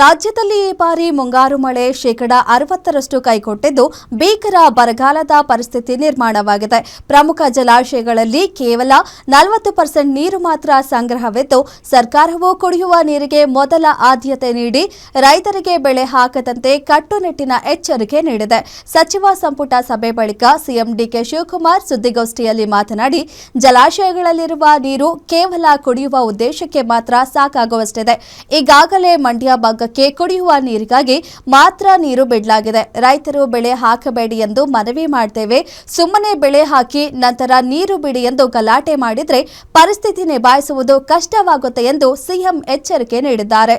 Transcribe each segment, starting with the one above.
ರಾಜ್ಯದಲ್ಲಿ ಈ ಬಾರಿ ಮುಂಗಾರು ಮಳೆ 60% ಕೈಕೊಟ್ಟಿದ್ದು ಭೀಕರ ಬರಗಾಲದ ಪರಿಸ್ಥಿತಿ ನಿರ್ಮಾಣವಾಗಿದೆ. ಪ್ರಮುಖ ಜಲಾಶಯಗಳಲ್ಲಿ ಕೇವಲ 40% ನೀರು ಮಾತ್ರ ಸಂಗ್ರಹವಿದ್ದು, ಸರ್ಕಾರವು ಕುಡಿಯುವ ನೀರಿಗೆ ಮೊದಲ ಆದ್ಯತೆ ನೀಡಿ ರೈತರಿಗೆ ಬೆಳೆ ಹಾಕದಂತೆ ಕಟ್ಟುನಿಟ್ಟಿನ ಎಚ್ಚರಿಕೆ ನೀಡಿದೆ. ಸಚಿವ ಸಂಪುಟ ಸಭೆ ಬಳಿಕ ಸಿಎಂ ಡಿಕೆ ಶಿವಕುಮಾರ್ ಸುದ್ದಿಗೋಷ್ಠಿಯಲ್ಲಿ ಮಾತನಾಡಿ, ಜಲಾಶಯಗಳಲ್ಲಿರುವ ನೀರು ಕೇವಲ ಕುಡಿಯುವ ಉದ್ದೇಶಕ್ಕೆ ಮಾತ್ರ ಸಾಕಾಗುವಷ್ಟಿದೆ. ಈಗಾಗಲೇ ಮಂಡ್ಯ ಭಾಗಕ್ಕೆ ಕುಡಿಯುವ ನೀರಿಗಾಗಿ ಮಾತ್ರ ನೀರು ಬಿಡಲಾಗಿದೆ. ರೈತರು ಬೆಳೆ ಹಾಕಬೇಡಿ ಎಂದು ಮನವಿ ಮಾಡ್ತೇವೆ. ಸುಮ್ಮನೆ ಬೆಳೆ ಹಾಕಿ ನಂತರ ನೀರು ಬಿಡಿ ಎಂದು ಗಲಾಟೆ ಮಾಡಿದ್ರೆ ಪರಿಸ್ಥಿತಿ ನಿಭಾಯಿಸುವುದು ಕಷ್ಟವಾಗುತ್ತೆ ಎಂದು ಸಿಎಂ ಎಚ್ಚರಿಕೆ ನೀಡಿದ್ದಾರೆ.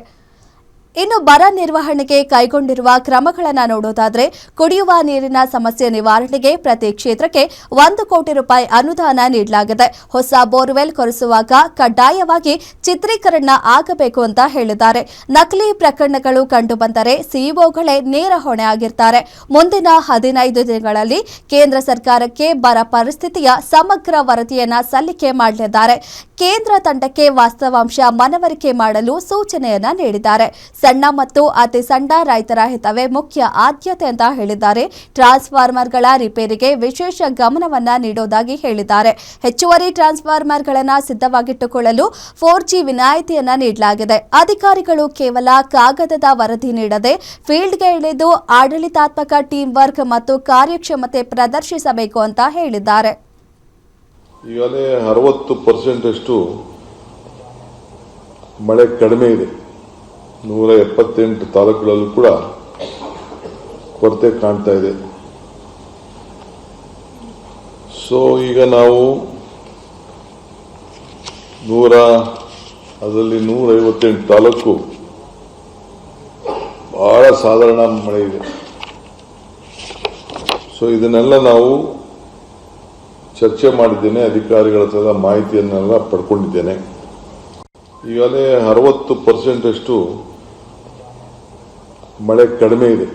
ಇನ್ನು ಬರ ನಿರ್ವಹಣೆಗೆ ಕೈಗೊಂಡಿರುವ ಕ್ರಮಗಳನ್ನು ನೋಡೋದಾದರೆ, ಕುಡಿಯುವ ನೀರಿನ ಸಮಸ್ಯೆ ನಿವಾರಣೆಗೆ ಪ್ರತಿ ಕ್ಷೇತ್ರಕ್ಕೆ 1 ಕೋಟಿ ರೂಪಾಯಿ ಅನುದಾನ ನೀಡಲಾಗಿದೆ. ಹೊಸ ಬೋರ್ವೆಲ್ ಕೊರೆಸುವಾಗ ಕಡ್ಡಾಯವಾಗಿ ಚಿತ್ರೀಕರಣ ಆಗಬೇಕು ಅಂತ ಹೇಳಿದ್ದಾರೆ. ನಕಲಿ ಪ್ರಕರಣಗಳು ಕಂಡುಬಂದರೆ ಸಿಇಒಗಳೇ ನೇರ ಹೊಣೆ ಆಗಿರ್ತಾರೆ. ಮುಂದಿನ 15 ದಿನಗಳಲ್ಲಿ ಕೇಂದ್ರ ಸರ್ಕಾರಕ್ಕೆ ಬರ ಪರಿಸ್ಥಿತಿಯ ಸಮಗ್ರ ವರದಿಯನ್ನ ಸಲ್ಲಿಕೆ ಮಾಡಲಿದ್ದಾರೆ. ಕೇಂದ್ರ ತಂಡಕ್ಕೆ ವಾಸ್ತವಾಂಶ ಮನವರಿಕೆ ಮಾಡಲು ಸೂಚನೆಯನ್ನ ನೀಡಿದ್ದಾರೆ. ಸಣ್ಣ ಮತ್ತು ಅತಿ ಸಣ್ಣ ರೈತರ ಹಿತವೇ ಮುಖ್ಯ ಆದ್ಯತೆ ಅಂತ ಹೇಳಿದ್ದಾರೆ. ಟ್ರಾನ್ಸ್ಫಾರ್ಮರ್ಗಳ ರಿಪೇರಿಗೆ ವಿಶೇಷ ಗಮನವನ್ನ ನೀಡುವುದಾಗಿ ಹೇಳಿದ್ದಾರೆ. ಹೆಚ್ಚುವರಿ ಟ್ರಾನ್ಸ್ಫಾರ್ಮರ್ಗಳನ್ನು ಸಿದ್ಧವಾಗಿಟ್ಟುಕೊಳ್ಳಲು 4G ವಿನಾಯಿತಿಯನ್ನ ನೀಡಲಾಗಿದೆ. ಅಧಿಕಾರಿಗಳು ಕೇವಲ ಕಾಗದದ ವರದಿ ನೀಡದೆ ಫೀಲ್ಡ್ಗೆ ಇಳಿದು ಆಡಳಿತಾತ್ಮಕ ಟೀಮ್ ವರ್ಕ್ ಮತ್ತು ಕಾರ್ಯಕ್ಷಮತೆ ಪ್ರದರ್ಶಿಸಬೇಕು ಅಂತ ಹೇಳಿದ್ದಾರೆ. ಈಗಾಗಲೇ 60% ಮಳೆ ಕಡಿಮೆ ಇದೆ. 178 ತಾಲೂಕುಗಳಲ್ಲೂ ಕೂಡ ಕೊರತೆ ಕಾಣ್ತಾ ಇದೆ. ಈಗ ನಾವು 158 ತಾಲೂಕು ಬಹಳ ಸಾಧಾರಣ ಮಳೆ ಇದೆ. ಇದನ್ನೆಲ್ಲ ನಾವು ಚರ್ಚೆ ಮಾಡಿದ್ದೇನೆ. ಅಧಿಕಾರಿಗಳ ಹತ್ರ ಮಾಹಿತಿಯನ್ನೆಲ್ಲ ಪಡ್ಕೊಂಡಿದ್ದೇನೆ. ಈಗಾಗಲೇ 60% ಮಳೆ ಕಡಿಮೆ ಇದೆ.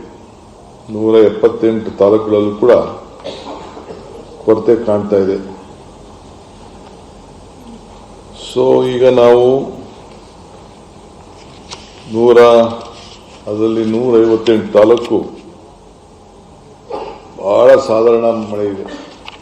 178 ತಾಲೂಕುಗಳಲ್ಲೂ ಕೂಡ ಕೊರತೆ ಕಾಣ್ತಾ ಇದೆ. ಈಗ ನಾವು 158 ತಾಲೂಕು ಬಹಳ ಸಾಧಾರಣ ಮಳೆ ಇದೆ.